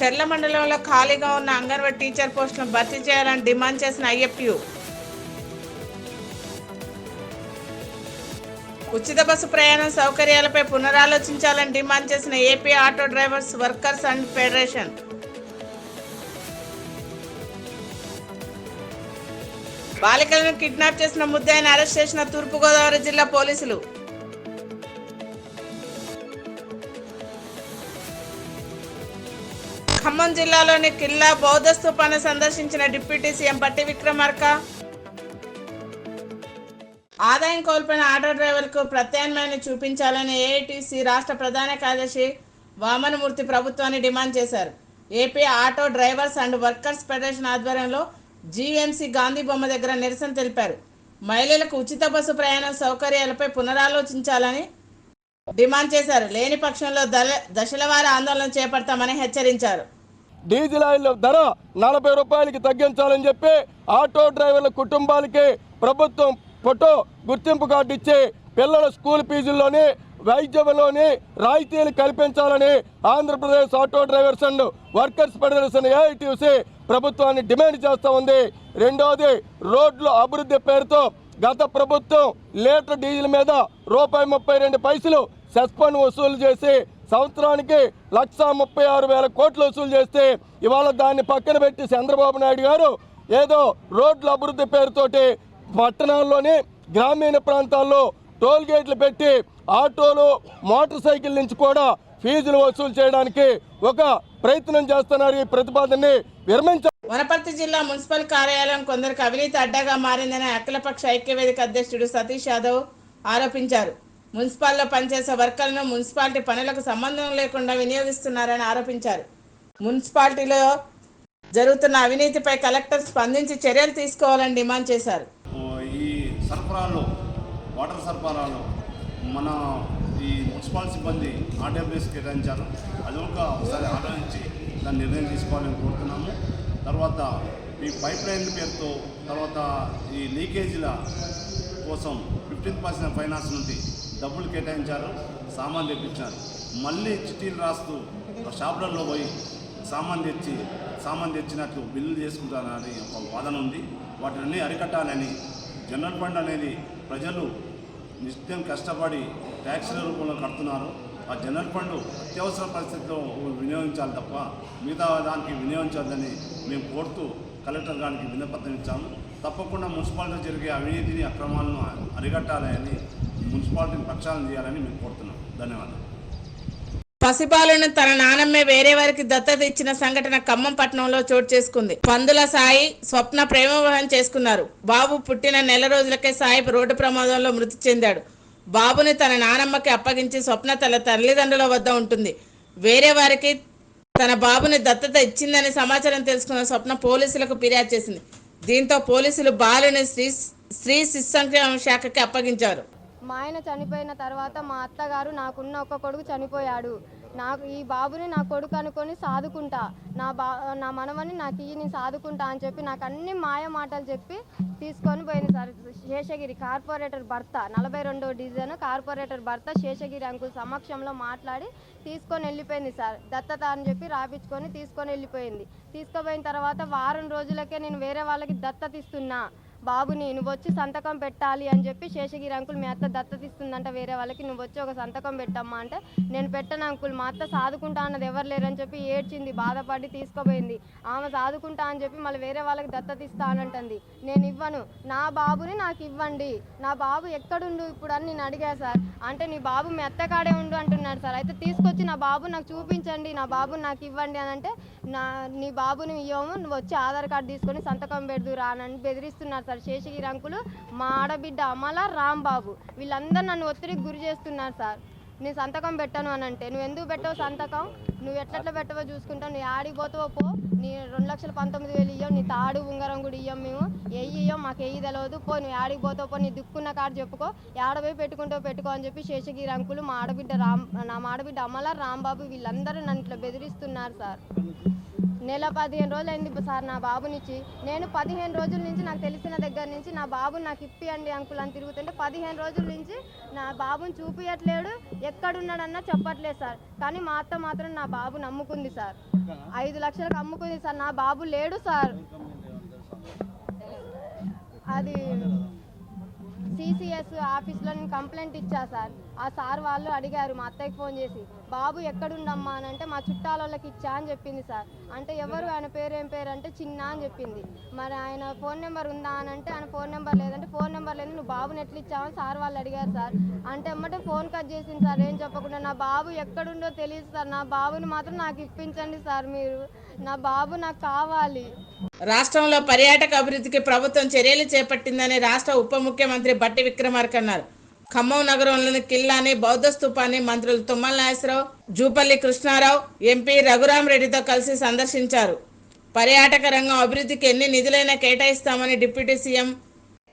చెర్ల మండలంలో ఖాళీగా ఉన్న అంగన్వాడీ టీచర్ పోస్టులను భర్తీ చేయాలని డిమాండ్ చేసిన ఐఎఫ్యు. ఉచిత బస్సు ప్రయాణం సౌకర్యాలపై పునరాలోచించాలని డిమాండ్ చేసిన AP auto drivers workers and federation. బాలికలను కిడ్నాప్ చేసిన ముద్దాయిని అరెస్ట్ చేసిన తూర్పుగోదావరి జిల్లా పోలీసులు. ఖమ్మం జిల్లాలోని కిల్లా బౌద్ధ స్తూపాన్ని సందర్శించిన డిప్యూటీ సీఎం పట్టి విక్రమార్క. ఆదాయం కోల్పోయిన ఆటో డ్రైవర్లకు ప్రత్యామ్నాయాన్ని చూపించాలని ఏఐటీసీ రాష్ట్ర ప్రధాన కార్యదర్శి వామనమూర్తి ప్రభుత్వాన్ని డిమాండ్ చేశారు. AP auto drivers and workers federation ఆధ్వర్యంలో జీఎంసీ గాంధీ బొమ్మ దగ్గర నిరసన తెలిపారు. మహిళలకు ఉచిత బస్సు ప్రయాణ సౌకర్యాలపై పునరాలోచించాలని డిమాండ్ చేశారు. లేని పక్షంలో దశలవారీ ఆందోళన చేపడతామని హెచ్చరించారు. డీజిల్ ఆయిల్ ధర 40 రూపాయలకి తగ్గించాలని చెప్పి ఆటో డ్రైవర్ల కుటుంబాలకి ప్రభుత్వం ఫోటో గుర్తింపు కార్డు ఇచ్చి పిల్లల స్కూల్ ఫీజుల్లోని వైద్యంలోని రాయితీలు కల్పించాలని Andhra Pradesh auto drivers and workers federation AITC ప్రభుత్వాన్ని డిమాండ్ చేస్తూ ఉంది. రెండవది, రోడ్ల అభివృద్ధి పేరుతో గత ప్రభుత్వం లీటర్ డీజిల్ మీద ₹32 సెస్పెండ్ వసూలు చేసి సంవత్సరానికి 136,000 కోట్లు వసూలు చేస్తే ఇవాళ దాన్ని పక్కన పెట్టి చంద్రబాబు నాయుడు గారు ఏదో రోడ్ల అభివృద్ధి పేరుతోటి పట్టణాల్లోని గ్రామీణ ప్రాంతాల్లో టోల్ గేట్లు పెట్టి ఆటోలు మోటార్ సైకిల్ నుంచి కూడా ఫీజులు వసూలు చేయడానికి ఒక ప్రయత్నం చేస్తున్నారు. ఈ ప్రతిపాదనని విరమించారు. వనపర్తి జిల్లా మున్సిపల్ కార్యాలయం కొందరికి అవినీతి అడ్డాగా మారిందని అఖిలపక్ష ఐక్యవేదిక అధ్యక్షుడు సతీష్ యాదవ్ ఆరోపించారు. మున్సిపాల్లో పనిచేసే వర్కర్లను మున్సిపాలిటీ పనులకు సంబంధం లేకుండా వినియోగిస్తున్నారని ఆరోపించారు. మున్సిపాలిటీలో జరుగుతున్న అవినీతిపై కలెక్టర్ స్పందించి చర్యలు తీసుకోవాలని డిమాండ్ చేశారు. ఈ సరఫరాలో వాటర్ సరఫరాలో మన ఈ మున్సిపల్ సిబ్బంది ఆర్డబ్ల్యూఎస్ కేటాయించారు. అది ఒకసారి ఆలోచించి దాన్ని నిర్ణయం తీసుకోవాలని కోరుతున్నాము. తర్వాత ఈ పైప్ లైన్ పేరుతో తర్వాత ఈ లీకేజీల కోసం 15% ఫైనాన్స్ నుండి డబ్బులు కేటాయించారు, సామాన్ తెప్పించారు. మళ్ళీ చిట్టీలు రాస్తూ షాపులలో పోయి సామాన్ తెచ్చినట్లు బిల్లులు చేసుకుంటారని ఒక వాదన ఉంది. వాటిని అరికట్టాలని జనరల్ ఫండ్ అనేది ప్రజలు నిత్యం కష్టపడి ట్యాక్సుల రూపంలో కడుతున్నారు. ఆ జనరల్ ఫండ్ అత్యవసర పరిస్థితుల్లో వినియోగించాలి తప్ప మిగతా దానికి వినియోగించాలని మేము కోరుతూ కలెక్టర్ గారికి విన్నపత్రం ఇచ్చాము. తప్పకుండా మున్సిపాలిటీలో జరిగే అవినీతిని అక్రమాలను అరికట్టాలని మున్సిపాలిటీని ప్రక్షాళన చేయాలని మేము కోరుతున్నాం. ధన్యవాదాలు. పసిపాలను తన నానమ్మే వేరే వారికి దత్తత ఇచ్చిన సంఘటన ఖమ్మం పట్టణంలో చోటు చేసుకుంది. పందుల సాయి, స్వప్న ప్రేమ వివాహం చేసుకున్నారు. బాబు పుట్టిన నెల రోజులకే సాయి రోడ్డు ప్రమాదంలో మృతి చెందాడు. బాబుని తన నానమ్మకి అప్పగించి స్వప్న తన తల్లిదండ్రుల వద్ద ఉంటుంది. వేరే వారికి తన బాబుని దత్తత ఇచ్చిందని సమాచారం తెలుసుకున్న స్వప్న పోలీసులకు ఫిర్యాదు చేసింది. దీంతో పోలీసులు బాలుని స్త్రీ శిశు సంక్షేమ శాఖకి అప్పగించారు. మా ఆయన చనిపోయిన తర్వాత మా అత్తగారు నాకున్న ఒక కొడుకు చనిపోయాడు. నాకు ఈ బాబుని నా కొడుకు అనుకొని సాదుకుంటా, నా మనవని నాకు నేను సాదుకుంటా అని చెప్పి నాకు అన్ని మాయ మాటలు చెప్పి తీసుకొని పోయింది సార్. శేషగిరి కార్పొరేటర్ భర్త 42వ డివిజన్ కార్పొరేటర్ భర్త శేషగిరి అంకుల్ సమక్షంలో మాట్లాడి తీసుకొని వెళ్ళిపోయింది సార్. దత్తత అని చెప్పి రాపించుకొని తీసుకొని వెళ్ళిపోయింది. తీసుకుపోయిన తర్వాత వారం రోజులకే నేను వేరే వాళ్ళకి దత్తత ఇస్తున్నా బాబుని, నువ్వు వచ్చి సంతకం పెట్టాలి అని చెప్పి శేషగిరి అంకుల్ మీ అత్త దత్తత ఇస్తుందంట వేరే వాళ్ళకి, నువ్వు వచ్చి ఒక సంతకం పెట్టమ్మా అంటే నేను పెట్టను అంకుల్, మా అత్త సాదుకుంటా అన్నది ఎవరు లేరని చెప్పి ఏడ్చింది, బాధపడి తీసుకుపోయింది. ఆమె సాదుకుంటా అని చెప్పి మళ్ళీ వేరే వాళ్ళకి దత్తత ఇస్తా అని అంటుంది. నేను ఇవ్వను, నా బాబుని నాకు ఇవ్వండి, నా బాబు ఎక్కడుండు ఇప్పుడు అని నేను అడిగా సార్. అంటే నీ బాబు మీ అత్త కాడే ఉండు అంటున్నాడు సార్. అయితే తీసుకొచ్చి నా బాబు నాకు చూపించండి, నా బాబుని నాకు ఇవ్వండి అని అంటే నీ బాబుని ఇవ్వము, నువ్వు వచ్చి ఆధార్ కార్డు తీసుకొని సంతకం పెడదు రానని బెదిరిస్తున్నారు సార్ శేషగిరి అంకులు, మా ఆడబిడ్డ అమల, రాంబాబు వీళ్ళందరూ నన్ను ఒత్తిడికి గురి చేస్తున్నారు సార్. నేను సంతకం పెట్టను అని అంటే నువ్వు ఎందుకు పెట్టవు సంతకం, నువ్వు ఎట్లా పెట్టవో చూసుకుంటావు, నీ ఆడికి పోతావో పో, నీ 2,19,000 ఇయ్యం, నీ తాడు ఉంగరం కూడా ఇయ్యం, మేము ఇయ్యం, మాకు తెలియదు, పో నువ్వు ఆడికి పోతావు పో, నీ దిక్కున్న కాడు చెప్పుకో, ఆడపోయి పెట్టుకుంటావు పెట్టుకో అని చెప్పి శేషగిరి అంకులు మా ఆడబిడ్డ అమల, రాంబాబు వీళ్ళందరూ నన్ను ఇట్లా బెదిరిస్తున్నారు సార్. నెల 15 రోజులు అయింది సార్ నా బాబునిచ్చి. నేను 15 రోజుల నుంచి నాకు తెలిసిన దగ్గర నుంచి నా బాబుని నాకు ఇప్పియండి అంకుల్ అని తిరుగుతుంటే 15 రోజుల నుంచి నా బాబుని చూపించట్లేడు, ఎక్కడున్నాడన్నా చెప్పట్లేదు సార్. కానీ మా అత్త మాత్రం నా బాబు నమ్ముకుంది సార్. 5 లక్షలకు అమ్ముకుంది సార్. నా బాబు లేడు సార్. అది సిసిఎస్ ఆఫీస్లో నేను కంప్లైంట్ ఇచ్చా సార్. ఆ సార్ వాళ్ళు అడిగారు మా అత్తయ్యకి ఫోన్ చేసి, బాబు ఎక్కడుండమ్మా అని అంటే మా చుట్టాల వాళ్ళకి ఇచ్చా అని చెప్పింది సార్. అంటే ఎవరు, ఆయన పేరు ఏం పేరు అంటే చిన్న అని చెప్పింది. మరి ఆయన ఫోన్ నెంబర్ ఉందా అని అంటే ఆయన ఫోన్ నెంబర్ లేదంటే, ఫోన్ నెంబర్ లేదు నువ్వు బాబుని ఎట్లా ఇచ్చావని సార్ వాళ్ళు అడిగారు సార్. అంటే ఎమ్మటే ఫోన్ కట్ చేసింది సార్ ఏం చెప్పకుండా. నా బాబు ఎక్కడుండో తెలియదు సార్. నా బాబుని మాత్రం నాకు ఇప్పించండి సార్ మీరు. నా బాబు నాకు కావాలి. రాష్ట్రంలో పర్యాటక అభివృద్ధికి ప్రభుత్వం చర్యలు చేపట్టిందని రాష్ట్ర ఉప ముఖ్యమంత్రి బట్టి విక్రమార్క అన్నారు. ఖమ్మం నగరంలోని కిల్లాని, బౌద్ధ స్తూపాన్ని మంత్రులు తుమ్మల నాగేశ్వరరావు, జూపల్లి కృష్ణారావు, ఎంపీ రఘురామరెడ్డితో కలిసి సందర్శించారు. పర్యాటక రంగం అభివృద్ధికి ఎన్ని నిధులైనా కేటాయిస్తామని డిప్యూటీ సీఎం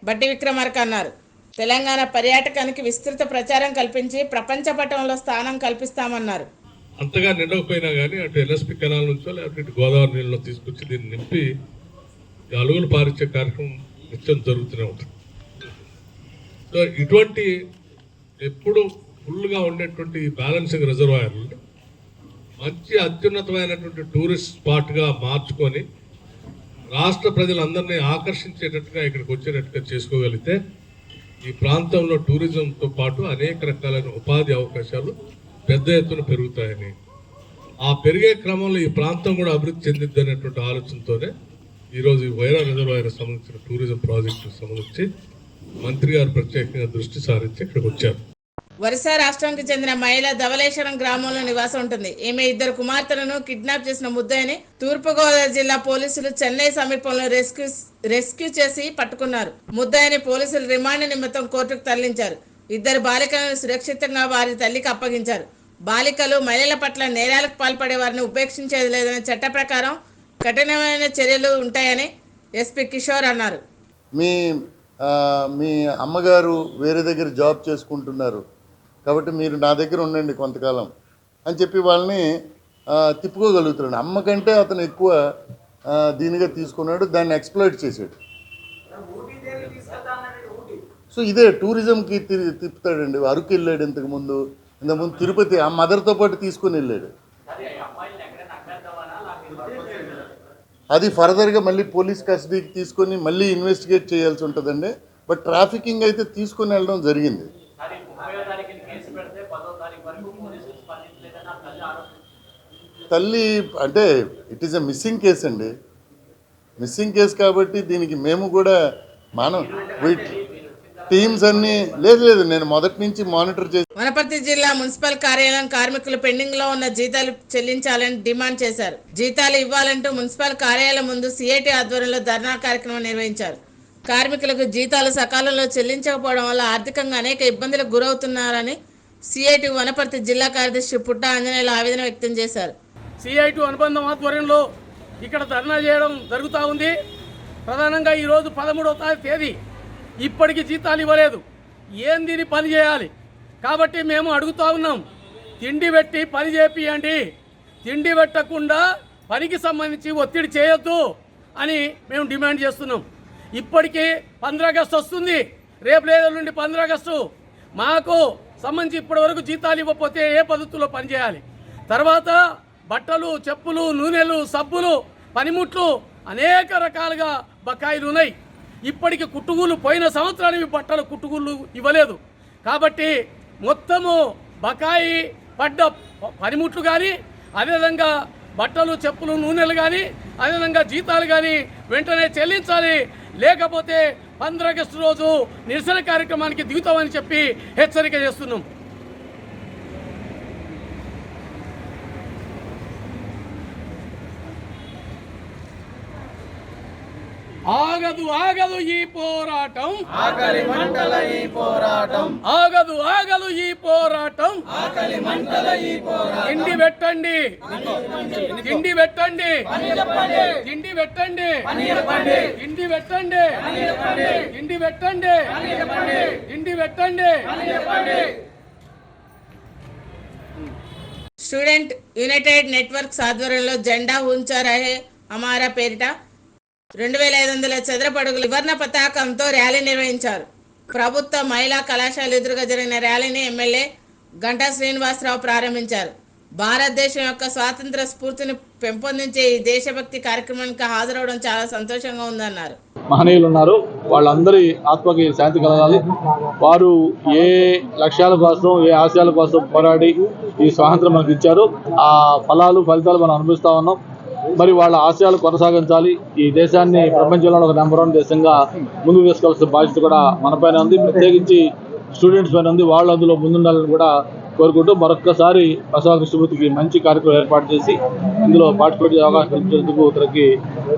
బట్టి విక్రమార్క అన్నారు. తెలంగాణ పర్యాటకానికి విస్తృత ప్రచారం కల్పించి ప్రపంచ పటంలో స్థానం కల్పిస్తామన్నారు. అంతగా నిండకపోయినా కానీ అటు ఎల్ఎస్పి కెనాల్ నుంచో లేకపోతే ఇటు గోదావరి నీళ్ళలో తీసుకొచ్చి దీన్ని నింపి అలుగులు పారించే కార్యక్రమం నిత్యం జరుగుతూనే ఉంటుంది. సో ఇటువంటి ఎప్పుడు ఫుల్గా ఉండేటువంటి బ్యాలెన్సింగ్ రిజర్వాయర్లు మంచి అత్యున్నతమైనటువంటి టూరిస్ట్ స్పాట్గా మార్చుకొని రాష్ట్ర ప్రజలందరినీ ఆకర్షించేటట్టుగా ఇక్కడికి వచ్చేటట్టుగా చేసుకోగలిగితే ఈ ప్రాంతంలో టూరిజంతో పాటు అనేక రకాలైన ఉపాధి అవకాశాలు పెద్ద ఎత్తున పెరుగుతాయని, ఆ పెరిగే క్రమంలో ఈ ప్రాంతం కూడా అభివృద్ధి చెందిద్ది అనేటువంటి ఆలోచనతోనే ఈరోజు ఈ వైరా రిజర్వాయర్ సంబంధించిన టూరిజం ప్రాజెక్టుకు సంబంధించి మంత్రి గారు ప్రత్యేకంగా దృష్టి సారించి ఇక్కడికి వచ్చారు. ఒరిస్సా రాష్ట్రానికి చెందిన మహిళ ధవళేశ్వరం గ్రామంలో నివాసం ఉంటుంది. ఈమె 2 కుమార్తెలను కిడ్నాప్ చేసిన ముద్దాయిని తూర్పుగోదావరి జిల్లా పోలీసులు చెన్నై సమీపంలో రెస్క్యూ చేసి పట్టుకున్నారు. ముద్దాయిని పోలీసులు రిమాండ్ నిమిత్తం కోర్టుకు తరలించారు. 2 బాలికలను సురక్షితంగా వారి తల్లికి అప్పగించారు. బాలికలు, మహిళల పట్ల నేరాలకు పాల్పడే వారిని ఉపేక్షించేది లేదని చట్ట ప్రకారం కఠినమైన చర్యలు ఉంటాయని ఎస్పీ కిషోర్ అన్నారు. మీ అమ్మగారు వేరే దగ్గర జాబ్ చేసుకుంటున్నారు కాబట్టి మీరు నా దగ్గర ఉండండి కొంతకాలం అని చెప్పి వాళ్ళని తిప్పుకోగలుగుతున్నాడు. అమ్మ కంటే అతను ఎక్కువ దీనిగా తీసుకున్నాడు, దాన్ని ఎక్స్ప్లోయిట్ చేశాడు. సో ఇదే టూరిజంకి తిప్పుతాడండి. అరకు వెళ్ళాడు ఇంతకుముందు తిరుపతి ఆ మదర్తో పాటు తీసుకొని వెళ్ళాడు. అది ఫర్దర్గా మళ్ళీ పోలీస్ కస్టడీకి తీసుకొని మళ్ళీ ఇన్వెస్టిగేట్ చేయాల్సి ఉంటుందండి. బట్ ట్రాఫికింగ్ అయితే తీసుకొని వెళ్ళడం జరిగింది. తల్లి అంటే it is a missing case అండి. మిస్సింగ్ కేసు కాబట్టి దీనికి మేము కూడా టీమ్స్ అన్ని లేదు నేను మొదటి నుంచి మానిటర్ చేసి. వనపర్తి జిల్లా మున్సిపల్ కార్యాలయం కార్మికులు పెండింగ్ లో ఉన్న జీతాలు చెల్లించాలని డిమాండ్ చేశారు. జీతాలు ఇవ్వాలంటూ మున్సిపల్ కార్యాలయం ముందు సిఐటి ఆధ్వర్యంలో ధర్నా కార్యక్రమం నిర్వహించారు. కార్మికులకు జీతాలు సకాలంలో చెల్లించకపోవడం వల్ల ఆర్థికంగా అనేక ఇబ్బందులకు గురవుతున్నారని సిఐటి వనపర్తి జిల్లా కార్యదర్శి పుట్ట ఆంజనేయులు ఆవేదన వ్యక్తం చేశారు. సిఐటి అనుబంధం ఆధ్వర్యంలో ఇక్కడ ధర్నా చేయడం జరుగుతూ ఉంది. ప్రధానంగా ఈరోజు 13వ తేదీ ఇప్పటికీ జీతాలు ఇవ్వలేదు. ఏం దీన్ని పని చేయాలి కాబట్టి మేము అడుగుతూ ఉన్నాం, తిండి పెట్టి పని చేపియండి, తిండి పెట్టకుండా పనికి సంబంధించి ఒత్తిడి చేయొద్దు అని మేము డిమాండ్ చేస్తున్నాం. ఇప్పటికీ 15 ఆగస్టు వస్తుంది, రేపు లేదా నుండి 15 ఆగస్టు. మాకు సంబంధించి ఇప్పటి వరకు జీతాలు ఇవ్వకపోతే ఏ పద్ధతుల్లో పనిచేయాలి? తర్వాత బట్టలు, చెప్పులు, నూనెలు, సబ్బులు, పనిముట్లు అనేక రకాలుగా బకాయిలు ఉన్నాయి. ఇప్పటికి కుట్టుగూళ్ళు పోయిన సంవత్సరానికి బట్టలు కుట్టుగూళ్ళు ఇవ్వలేదు. కాబట్టి మొత్తము బకాయి పడ్డ పనిముట్లు కానీ, అదేవిధంగా బట్టలు, చెప్పులు, నూనెలు కానీ, అదేవిధంగా జీతాలు కానీ వెంటనే చెల్లించాలి. లేకపోతే 15 ఆగస్టు రోజు నిరసన కార్యక్రమానికి దిగుతామని చెప్పి హెచ్చరిక చేస్తున్నాం. ఆగదు ఆగదు ఈ పోరాటం, ఆకలి మంటల ఈ పోరాటం, ఆగదు ఆగదు ఈ పోరాటం, ఆకలి మంటల ఈ పోరాటం. తిండి పెట్టండి, తిండి పెట్టండి, తిండి పెట్టండి, తిండి పెట్టండి, తిండి పెట్టండి, తిండి పెట్టండి. స్టూడెంట్ యునైటెడ్ నెట్వర్క్స్ ఆధ్వర్యంలో జెండా ఊంచా రహే హమారా పేరిట 2500 చదరపు అడుగుల త్రివర్ణ పతాకంతో ర్యాలీ నిర్వహించారు. ప్రభుత్వ మహిళా కళాశాల ఎదురుగా జరిగిన ర్యాలీని ఎమ్మెల్యే గంటా శ్రీనివాసరావు ప్రారంభించారు. భారతదేశం యొక్క స్వాతంత్ర స్ఫూర్తిని పెంపొందించే ఈ దేశభక్తి కార్యక్రమానికి హాజరవడం చాలా సంతోషంగా ఉందన్నారు. మహనీయులు ఉన్నారు, వాళ్ళందరి ఆత్మకి శాంతి కలగాలి. వారు ఏ లక్ష్యాల కోసం, ఏ ఆశయాల కోసం పోరాడి ఈ స్వాతంత్రం మనకు ఇచ్చారు, ఆ ఫలితాలు మనం అనుభవిస్తూ ఉన్నాం. మరి వాళ్ళ ఆశయాలు కొనసాగించాలి. ఈ దేశాన్ని ప్రపంచంలో ఒక నెంబర్ 1 దేశంగా ముందుకు తీసుకోవాల్సిన బాధ్యత కూడా మనపైన ఉంది, ప్రత్యేకించి స్టూడెంట్స్ పైన ఉంది. వాళ్ళు అందులో ముందుండాలని కూడా కోరుకుంటూ మరొక్కసారి బసవ కృష్ణమూర్తికి మంచి కార్యక్రమం ఏర్పాటు చేసి ఇందులో పార్టిసిపేట్ చేసే అవకాశం కల్పించేందుకు ఇతనికి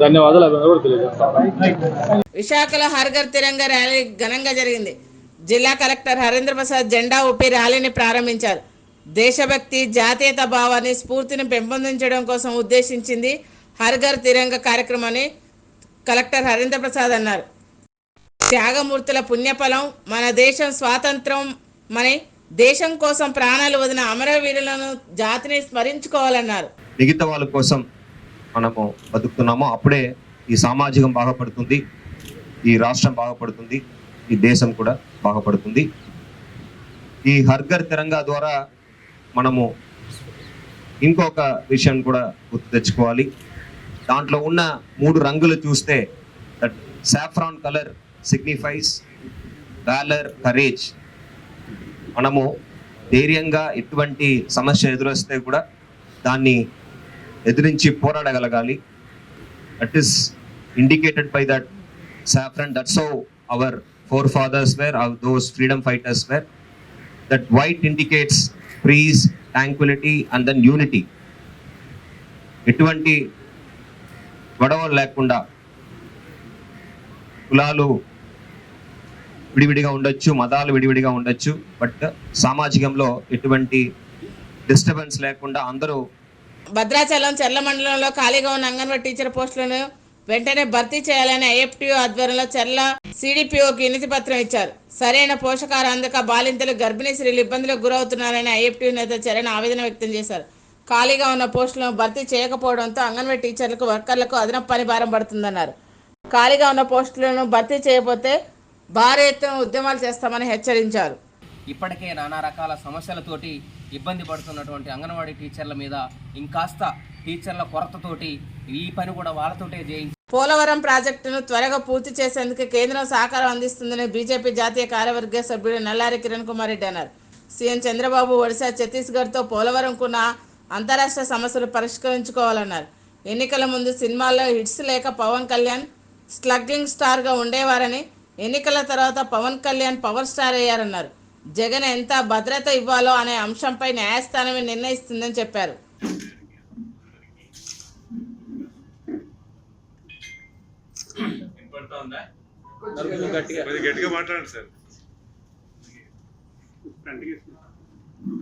ధన్యవాదాలు అభినందనలు కూడా తెలియజేస్తాను. విశాఖలో హర్ఘర్ తిరంగా ర్యాలీ ఘనంగా జరిగింది. జిల్లా కలెక్టర్ హరేంద్ర ప్రసాద్ జెండా ఊపి ర్యాలీని ప్రారంభించారు. దేశభక్తి, జాతీయత భావాన్ని, స్ఫూర్తిని పెంపొందించడం కోసం ఉద్దేశించింది హర్ఘర్ తిరంగా కార్యక్రమాన్ని కలెక్టర్ హరేంద్ర ప్రసాద్ అన్నారు. త్యాగమూర్తుల పుణ్యఫలం మన దేశం స్వాతంత్రం, మన దేశం కోసం ప్రాణాలు వదిలిన అమరవీరులను, జాతిని స్మరించుకోవాలన్నారు. మిగతా వాళ్ళ కోసం మనము బతుకుతున్నామో అప్పుడే ఈ సమాజం బాగుపడుతుంది, ఈ రాష్ట్రం బాగుపడుతుంది, ఈ దేశం కూడా బాగుపడుతుంది. ఈ హర్ఘర్ తిరంగా ద్వారా మనము ఇంకొక విషయం కూడా గుర్తు తెచ్చుకోవాలి. దాంట్లో ఉన్న 3 రంగులు చూస్తే that saffron colour signifies valour, courage. మనము ధైర్యంగా ఎటువంటి సమస్య ఎదురొస్తే కూడా దాన్ని ఎదిరించి పోరాడగలగాలి. That is indicated by that saffron. That's how our forefathers were, those freedom fighters were. That white indicates peace, tranquility and then unity. ఎటువంటి గొడవలు లేకుండా కులాలు విడివిడిగా ఉండొచ్చు, మతాలు విడివిడిగా ఉండొచ్చు, బట్ సామాజికంలో ఎటువంటి డిస్టర్బెన్స్ లేకుండా అందరూ. భద్రాచలం చెర్ల మండలంలో ఖాళీగా ఉన్న అంగన్వాడీ టీచర్ పోస్టులను వెంటనే భర్తీ చేయాలని ఐఎఫ్టీఓ ఆధ్వర్యంలో చెర్ల సిడిపిఓకి వినతి పత్రం ఇచ్చారు. సరైన పోషకాహారం అందక బాలింతలు, గర్భిణీ స్త్రీలు ఇబ్బందులకు గురవుతున్నారని ఐఎఫ్టీఓ నేత చరణ్ ఆవేదన వ్యక్తం చేశారు. ఖాళీగా ఉన్న పోస్టులను భర్తీ చేయకపోవడంతో అంగన్వాడీ టీచర్లకు, వర్కర్లకు అదనపు పని భారం పడుతుందన్నారు. ఖాళీగా ఉన్న పోస్టులను భర్తీ చేయకపోతే భారీ ఎత్తున ఉద్యమాలు చేస్తామని హెచ్చరించారు. ఇప్పటికే నానా రకాల సమస్యలతోటి ఇబ్బంది పడుతున్నటువంటి అంగన్వాడీ టీచర్ల మీద ఇంకాస్త టీచర్ల కొరతతోటి ఈ పని కూడా వాళ్ళతోటే చేయించి పోలవరం ప్రాజెక్టును త్వరగా పూర్తి చేసేందుకు కేంద్రం సహకారం అందిస్తుందని బీజేపీ జాతీయ కార్యవర్గ సభ్యుడు నల్లారి కిరణ్ కుమార్ రెడ్డి అన్నారు. సీఎం చంద్రబాబు ఒడిశా, ఛత్తీస్గఢ్తో పోలవరంకున్న అంతరాష్ట్ర సమస్యలు పరిష్కరించుకోవాలన్నారు. ఎన్నికల ముందు సినిమాల్లో హిట్స్ లేక పవన్ కళ్యాణ్ స్లగ్లింగ్ స్టార్గా ఉండేవారని, ఎన్నికల తర్వాత పవన్ కళ్యాణ్ పవర్ స్టార్ అయ్యారన్నారు. జగన్ ఎంత భద్రత ఇవ్వాలో అనే అంశంపై న్యాయస్థానమే నిర్ణయిస్తుందని చెప్పారు.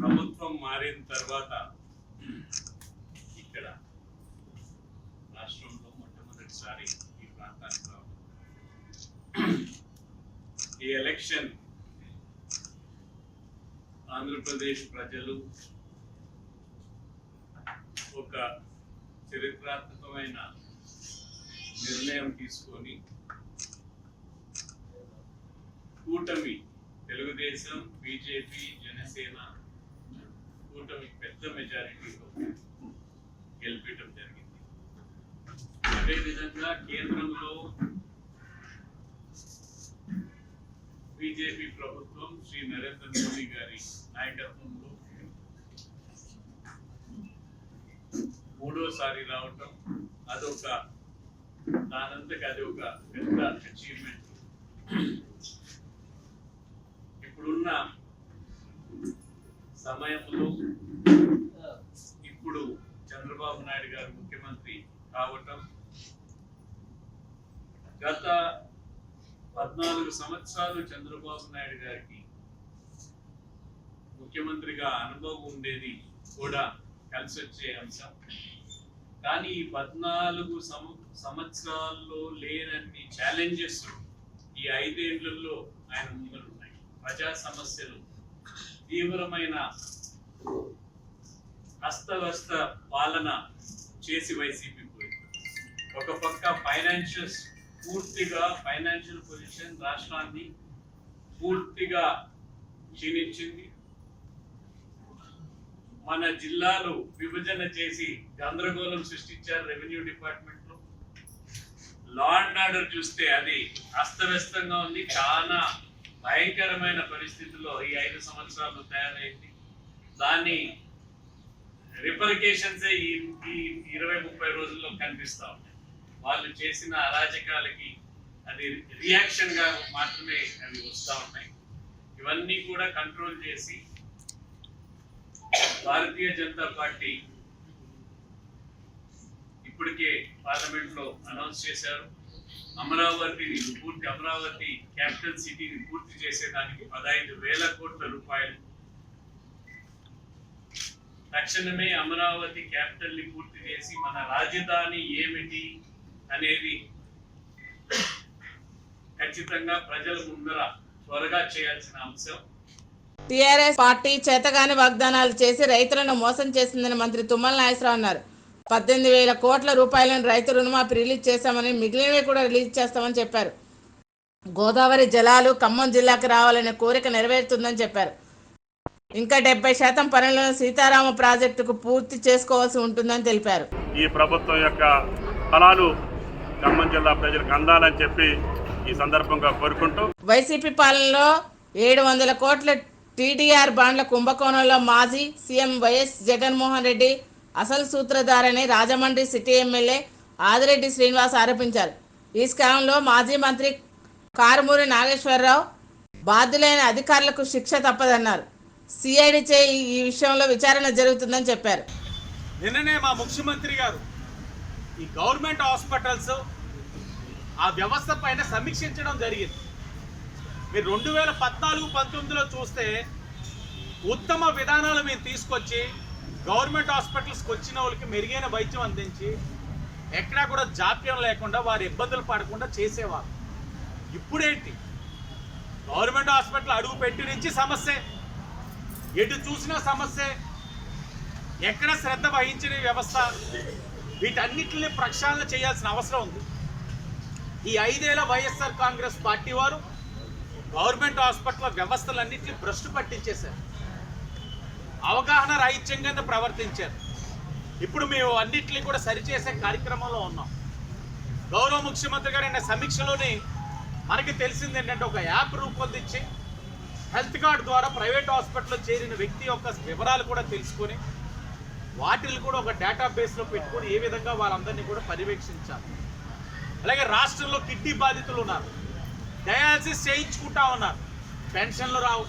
ప్రభుత్వం మారిన తర్వాత ఇక్కడ రాష్ట్రంలో మొట్టమొదటిసారి ఈ ప్రాంతానికి రావడం, ఈ ఎలక్షన్ ఆంధ్రప్రదేశ్ ప్రజలు ఒక చరిత్రాత్మకమైన నిర్ణయం తీసుకొని కూటమి తెలుగుదేశం, బీజేపీ, జనసేన కూటమి పెద్ద మెజారిటీతో గెలిపించడం జరిగింది. అదేవిధంగా కేంద్రంలో బీజేపీ ప్రభుత్వం శ్రీ నరేంద్ర మోదీ గారి నాయకత్వంలో మూడోసారి రావటం అదొక దానంతకు అది ఒక పెద్ద అచీవ్మెంట్. ఇప్పుడున్న సమయంలో ఇప్పుడు చంద్రబాబు నాయుడు గారు ముఖ్యమంత్రి కావటం, గత 14 సంవత్సరాలు చంద్రబాబు నాయుడు గారికి ముఖ్యమంత్రిగా అనుభవం ఉండేది కూడా కలిసి వచ్చే అంశం. కానీ ఈ 14 సంవత్సరాల్లో లేనన్ని ఛాలెంజెస్ ఈ 5 ఏళ్లలో ఆయన ముందున్నాయి. ప్రజా సమస్యలు, తీవ్రమైన అస్తవ్యస్త పాలన చేసి వైసీపీ పోయింది. ఒక పక్క ఫైనాన్షియల్ పొజిషన్ రాష్ట్రాన్ని పూర్తిగా క్షీణించింది. మన జిల్లాలు విభజన చేసి గందరగోళం సృష్టించారు రెవెన్యూ డిపార్ట్మెంట్ లో. లా అండ్ ఆర్డర్ చూస్తే అది అస్తవ్యస్తంగా ఉంది. చాలా భయంకరమైన పరిస్థితుల్లో ఈ 5 సంవత్సరాలు తయారైంది. దాన్ని రిపర్కేషన్స్ ఈ 20-30 రోజుల్లో కనిపిస్తా ఉన్నాయి. వాళ్ళు చేసిన అరాచకాలకి అది రియాక్షన్ గా మాత్రమే అవి వస్తూ ఉన్నాయి. ఇవన్నీ కూడా కంట్రోల్ చేసి భారతీయ జనతా పార్టీ ఇప్పటికే పార్లమెంట్ లో అనౌన్స్ చేశారు. అమరావతి క్యాపిటల్ సిటీని పూర్తి చేసేదానికి 15,000 కోట్ల రూపాయలు. తక్షణమే అమరావతి క్యాపిటల్ ని పూర్తి చేసి మన రాజధాని ఏమిటి అనేది ఖచ్చితంగా ప్రజల ముందర త్వరగా చేయాల్సిన అంశం. టీఆర్ఎస్ పార్టీ చేతగాని వాగ్దానాలు చేసి రైతులను మోసం చేసిందని మంత్రి తుమ్మల నాగేశ్వరరావు అన్నారు. 18,000 కోట్ల రూపాయలను రైతు రుణమాఫీ రిలీజ్ చేస్తామని, మిగిలినవి కూడా రిలీజ్ చేస్తామని చెప్పారు. గోదావరి జలాలు ఖమ్మం జిల్లాకు రావాలనే కోరిక నెరవేరుతుందని చెప్పారు. ఇంకా 70% పనులను సీతారామ ప్రాజెక్టుకు పూర్తి చేసుకోవాల్సి ఉంటుందని తెలిపారు. ఈ ప్రభుత్వం యొక్క ఫలాలు ఖమ్మం జిల్లా ప్రజలకు అందాలని చెప్పి ఈ సందర్భంగా కోరుకుంటూ, వైసీపీ పాలనలో 700 కోట్ల టీడీఆర్ బాండ్ల కుంభకోణంలో మాజీ సీఎం వైఎస్ జగన్మోహన్ రెడ్డి అసలు సూత్రధారని రాజమండ్రి సిటీ ఎమ్మెల్యే ఆదిరెడ్డి శ్రీనివాస్ ఆరోపించారు. ఈ స్కామ్లో మాజీ మంత్రి కారుమూరి నాగేశ్వరరావు బాధ్యులైన అధికారులకు శిక్ష తప్పదన్నారు. సిఐడిచే ఈ విషయంలో విచారణ జరుగుతుందని చెప్పారు. నిన్ననే మా ముఖ్యమంత్రి గారు ఈ గవర్నమెంట్ హాస్పిటల్స్ ఆ వ్యవస్థ పైన సమీక్షించడం జరిగింది. మీరు 2014-19లో చూస్తే ఉత్తమ విధానాలు మేము తీసుకొచ్చి గవర్నమెంట్ హాస్పిటల్స్కి వచ్చిన వాళ్ళకి మెరుగైన వైద్యం అందించి ఎక్కడా కూడా జాప్యం లేకుండా వారు ఇబ్బందులు పడకుండా చేసేవారు. ఇప్పుడేంటి, గవర్నమెంట్ హాస్పిటల్ అడుగు పెట్టి నుంచి సమస్య, ఎటు చూసినా సమస్య, ఎక్కడ శ్రద్ధ వహించిన వ్యవస్థ, వీటన్నిటిని ప్రక్షాళన చేయాల్సిన అవసరం ఉంది. ఈ 5 ఏళ్ల వైఎస్ఆర్ కాంగ్రెస్ పార్టీ వారు గవర్నమెంట్ హాస్పిటల్ వ్యవస్థలన్నింటినీ భ్రష్టు పట్టించేశారు, అవగాహన రాహిత్యంగా ప్రవర్తించారు. ఇప్పుడు మేము అన్నింటినీ కూడా సరిచేసే కార్యక్రమంలో ఉన్నాం. గౌరవ ముఖ్యమంత్రి గారు అయిన సమీక్షలోని మనకి తెలిసింది ఏంటంటే, ఒక యాప్ రూపొందించి హెల్త్ కార్డ్ ద్వారా ప్రైవేట్ హాస్పిటల్లో చేరిన వ్యక్తి యొక్క వివరాలు కూడా తెలుసుకొని వాటిని కూడా ఒక డేటాబేస్లో పెట్టుకొని ఏ విధంగా వాళ్ళందరినీ కూడా పర్యవేక్షించాలి. అలాగే రాష్ట్రంలో కిడ్నీ బాధితులు ఉన్నారు, డయాలసిస్ చేయించుకుంటా ఉన్నారు, పెన్షన్లు రావు,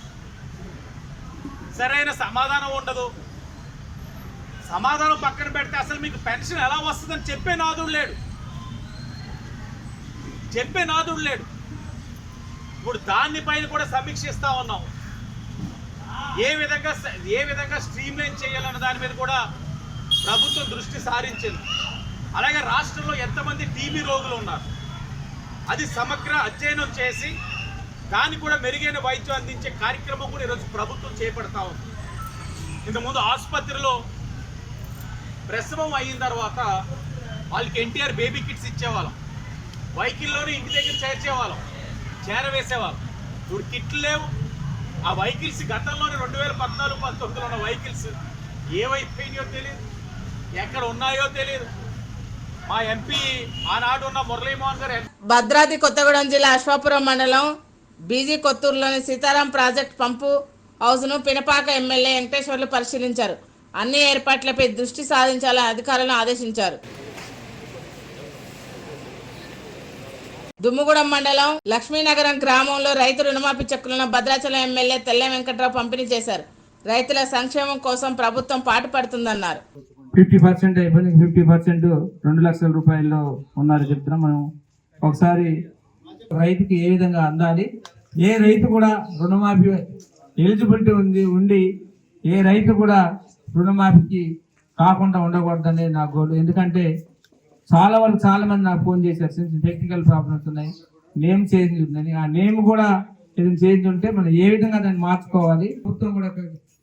సరైన సమాధానం ఉండదు. సమాధానం పక్కన పెడితే అసలు మీకు పెన్షన్ ఎలా వస్తుందని చెప్పే నాదుడు లేడు. ఇప్పుడు దానిపైన కూడా సమీక్షిస్తూ ఉన్నాం. ఏ విధంగా స్ట్రీమ్లైన్ చేయాలన్న దాని మీద కూడా ప్రభుత్వం దృష్టి సారించింది. అలాగే రాష్ట్రంలో ఎంతమంది టీబీ రోగులు ఉన్నారు, అది సమగ్ర అధ్యయనం చేసి దాన్ని కూడా మెరుగైన వైద్యం అందించే కార్యక్రమం కూడా ఈరోజు ప్రభుత్వం చేపడతా ఉంది. ఇంతకుముందు ఆసుపత్రిలో ప్రసవం అయిన తర్వాత వాళ్ళకి ఎన్టీఆర్ బేబీ కిట్స్ ఇచ్చేవాళ్ళం, వెహికల్లోనే ఇంటి దగ్గర చేరవేసేవాళ్ళం. ఇప్పుడు కిట్లు లేవు. ఆ వెహికల్స్ గతంలోనే 2014-19లో ఉన్న వెహికల్స్ ఏవైపోయినాయో తెలియదు, ఎక్కడ ఉన్నాయో తెలియదు. మా ఎంపీ ఆనాడు ఉన్న మురళీమోహన్ గారు భద్రాద్రి కొత్తగూడెం జిల్లా అశ్వాపురం మండలం బీజీ కొత్తూరులోని సీతారాం ప్రాజెక్ట్ పంపు హౌస్ను పినపాక ఎమ్మెల్యే వెంకటేశ్వర్లు పరిశీలించారు. అన్ని ఏర్పాట్లపై దృష్టి సాధించాలని అధికారులను ఆదేశించారు. దుమ్ముగూడెం మండలం లక్ష్మీనగరం గ్రామంలో రైతు రుణమాఫీ చెక్కులను భద్రాచలం ఎమ్మెల్యే తెల్ల వెంకట్రావు పంపిణీ చేశారు. రైతుల సంక్షేమం కోసం ప్రభుత్వం పాటుపడుతుందన్నారు. 50% అయిపోయింది, 50% 2 లక్షల రూపాయల్లో ఉన్నారు చెప్తున్నాం. మనం ఒకసారి రైతుకి ఏ విధంగా అందాలి, ఏ రైతు కూడా రుణమాఫీ ఎలిజిబిలిటీ ఉండి ఏ రైతు కూడా రుణమాఫీకి కాకుండా ఉండకూడదని నా గోల్. ఎందుకంటే చాలా మంది నాకు ఫోన్ చేశారు, టెక్నికల్ ప్రాబ్లమ్స్ ఉన్నాయి, నేమ్ చేంజ్ ఉందని. ఆ నేమ్ కూడా ఏదైనా చేంజ్ ఉంటే మనం ఏ విధంగా దాన్ని మార్చుకోవాలి. ప్రభుత్వం కూడా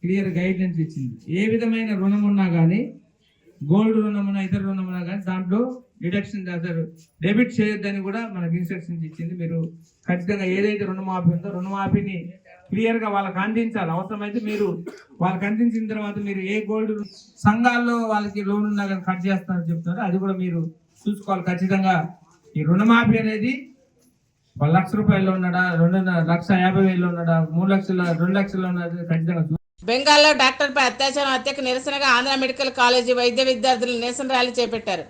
క్లియర్ గైడ్ లైన్స్ ఇచ్చింది. ఏ విధమైన రుణం ఉన్నా కానీ, గోల్డ్ రుణం ఉన్నా, ఇతర రుణం ఉన్నా కానీ దాంట్లో డిడక్షన్ చేస్తారు, డెబిట్ చేయొద్దని కూడా మనకు ఇన్స్ట్రక్షన్స్ ఇచ్చింది. మీరు ఖచ్చితంగా ఏదైతే రుణమాఫీ ఉందో రుణమాఫీని క్లియర్గా వాళ్ళకి అందించాలి. అవసరమైతే మీరు వాళ్ళకి అందించిన తర్వాత మీరు ఏ గోల్డ్ సంఘాల్లో వాళ్ళకి లోన్ ఉన్నా కానీ కట్ చేస్తారని చెప్తున్నారు, అది కూడా మీరు చూసుకోవాలి ఖచ్చితంగా. ఈ రుణమాఫీ అనేది 1 లక్ష రూపాయల్లో ఉన్నాడా, 2,50,000 ఉన్నాడా, 3 లక్షల 2 లక్షల్లో ఉన్నది ఖచ్చితంగా. బెంగాల్లో డాక్టర్పై అత్యాచారం హత్యకు నిరసనగా ఆంధ్ర మెడికల్ కాలేజీ వైద్య విద్యార్థులు నిరసన ర్యాలీ చేపట్టారు.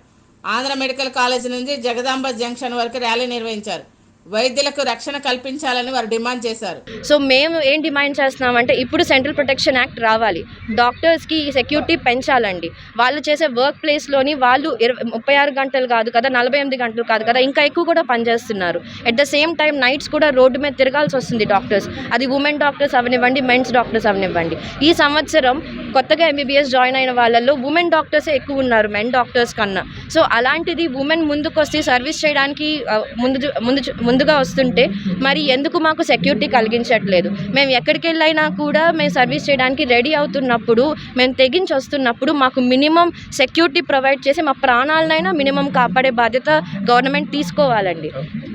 ఆంధ్ర మెడికల్ కాలేజీ నుంచి జగదాంబ జంక్షన్ వరకు ర్యాలీ నిర్వహించారు. వైద్యులకు రక్షణ కల్పించాలని వారు డిమాండ్ చేశారు. సో మేము ఏం డిమాండ్ చేస్తున్నామంటే ఇప్పుడు సెంట్రల్ ప్రొటెక్షన్ యాక్ట్ రావాలి, డాక్టర్స్కి సెక్యూరిటీ పెంచాలండి. వాళ్ళు చేసే వర్క్ ప్లేస్లోని వాళ్ళు 36 గంటలు కాదు కదా, 48 గంటలు కాదు కదా, ఇంకా ఎక్కువ కూడా పనిచేస్తున్నారు. At the same time nights కూడా రోడ్డు మీద తిరగాల్సి వస్తుంది డాక్టర్స్. అది ఉమెన్ డాక్టర్స్ అవనివ్వండి, మెన్స్ డాక్టర్స్ అవనివ్వండి. ఈ సంవత్సరం కొత్తగా ఎంబీబీఎస్ జాయిన్ అయిన వాళ్ళల్లో ఉమెన్ డాక్టర్సే ఎక్కువ ఉన్నారు మెన్ డాక్టర్స్ కన్నా. సో అలాంటిది ఉమెన్ ముందుకు వస్తే సర్వీస్ చేయడానికి ముందుగా వస్తుంటే మరి ఎందుకు మాకు సెక్యూరిటీ కలిగించట్లేదు? మేము ఎక్కడికి వెళ్ళైనా కూడా మేము సర్వీస్ చేయడానికి రెడీ అవుతున్నప్పుడు, మేము తెగించి వస్తున్నప్పుడు మాకు మినిమం సెక్యూరిటీ ప్రొవైడ్ చేసి మా ప్రాణాలనైనా మినిమం కాపాడే బాధ్యత గవర్నమెంట్ తీసుకోవాలండి.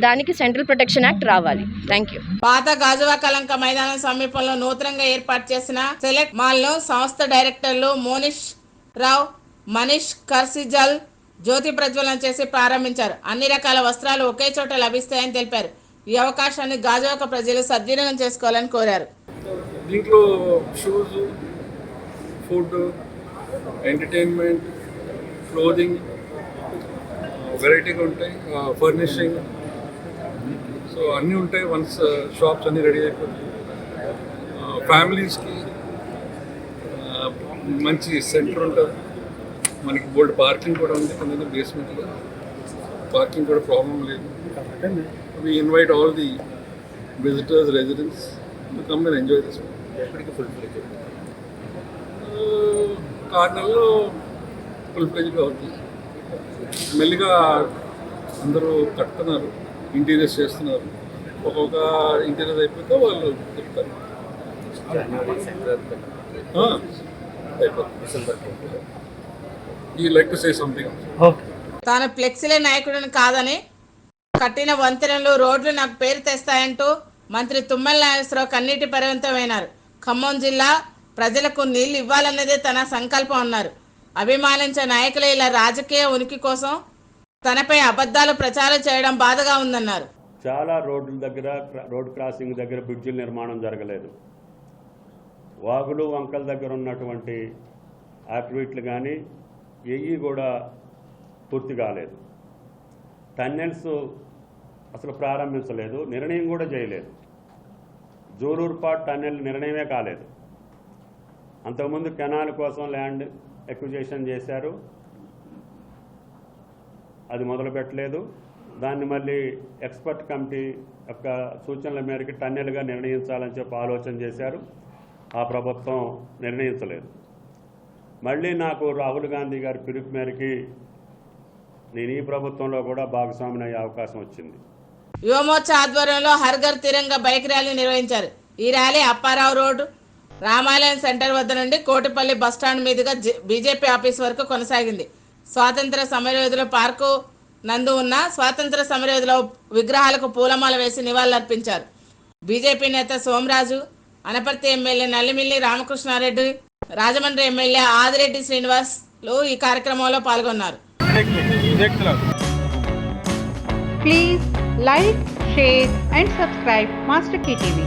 దానికి సెంట్రల్ ప్రొటెక్షన్ యాక్ట్ రావాలి. Thank you. పాత గాజువా కలంక మైదానం సమీపంలో నూతనంగా ఏర్పాటు చేసిన సెలెక్ట్ మాల్ను సంస్థ డైరెక్టర్లు మోనిష్ రావు, మనీష్ కర్సిజల్ జ్యోతి ప్రజ్వలన చేసి ప్రారంభించారు. అన్ని రకాల వస్త్రాలు ఒకే చోట లభిస్తాయని తెలిపారు. ఈ అవకాశాన్ని గాజువాక ప్రజలు సద్వినియోగం చేసుకోవాలని కోరారు. దీంట్లో షూస్, ఫుడ్, ఎంటర్టైన్మెంట్, క్లోదింగ్ వెరైటీగా ఉంటాయి, ఫర్నిషింగ్, సో అన్నీ ఉంటాయి. వన్స్ షాప్స్ అన్నీ రెడీ అయిపోతాయి. ఫ్యామిలీస్కి మంచి సెంటర్ ఉంటుంది. మనకి బోల్డ్ పార్కింగ్ కూడా ఉంది, కొంత బేస్మెంట్లో పార్కింగ్ కూడా ప్రాబ్లం లేదు. We invite all the visitors, residents to come and enjoy this one. కార్నర్లో ఫుల్-ఫ్లెజ్గా అవుతుంది. మెల్లిగా అందరూ కట్టుతున్నారు, ఇంటీరియర్స్ చేస్తున్నారు. ఒక్కొక్క ఇంటీరియర్ అయిపోతే వాళ్ళు చెప్తారు. You like to say something? తాను ఫ్లెక్సీలే నాయకుడిని కాదని, కట్టిన వంతెనలు, రోడ్లు నాకు పేరు తెస్తాయంటూ మంత్రి తుమ్మల నాగేశ్వరరావు కన్నీటి పర్యంతమైనారు. ఖమ్మం జిల్లా ప్రజలకు నీళ్లు ఇవ్వాలన్నదే తన సంకల్పం అన్నారు. అభిమానించే నాయకులే ఇలా రాజకీయ ఉనికి కోసం తనపై అబద్ధాలు ప్రచారం చేయడం బాధగా ఉందన్నారు. చాలా రోడ్ల దగ్గర, రోడ్ క్రాసింగ్ దగ్గర బ్రిడ్జిల నిర్మాణం జరగలేదు. వాగులు వంకల దగ్గర ఉన్నటువంటి యాక్టివిటీలు కానీ ఏవి కూడా పూర్తి కాలేదు. టన్నెల్స్ అసలు ప్రారంభించలేదు, నిర్ణయం కూడా చేయలేదు. జోలూరుపాటు టన్నెల్ నిర్ణయమే కాలేదు. అంతకుముందు కెనాల్ కోసం ల్యాండ్ ఎక్విజిషన్ చేశారు, అది మొదలుపెట్టలేదు. దాన్ని మళ్ళీ ఎక్స్పర్ట్ కమిటీ యొక్క సూచనల మేరకు టన్నెల్గా నిర్ణయించాలని చెప్పి ఆలోచన చేశారు. ఆ ప్రభుత్వం నిర్ణయించలేదు. మళ్ళీ నాకు రాహుల్ గాంధీ గారి పిలుపు మేరకు నేను ఈ ప్రభుత్వంలో కూడా భాగస్వామిని అయ్యే అవకాశం వచ్చింది. యువమోర్చా ఆధ్వర్యంలో హర్ఘర్ తిరంగా బైక్ ర్యాలీ నిర్వహించారు. ఈ ర్యాలీ అప్పారావు రోడ్డు, రామాలయం సెంటర్ వద్ద నుండి కోటిపల్లి బస్టాండ్ మీదుగా బీజేపీ ఆఫీస్ వరకు కొనసాగింది. స్వాతంత్ర సమరయోధుల పార్కు నందు ఉన్న స్వాతంత్ర సమరయోధుల విగ్రహాలకు పూలమాల వేసి నివాళులర్పించారు. బీజేపీ నేత సోమరాజు, అనపర్తి ఎమ్మెల్యే నల్లిమిల్లి రామకృష్ణారెడ్డి, రాజమండ్రి ఎమ్మెల్యే ఆదిరెడ్డి శ్రీనివాస్లు ఈ కార్యక్రమంలో పాల్గొన్నారు. Please like, share and subscribe Master K TV.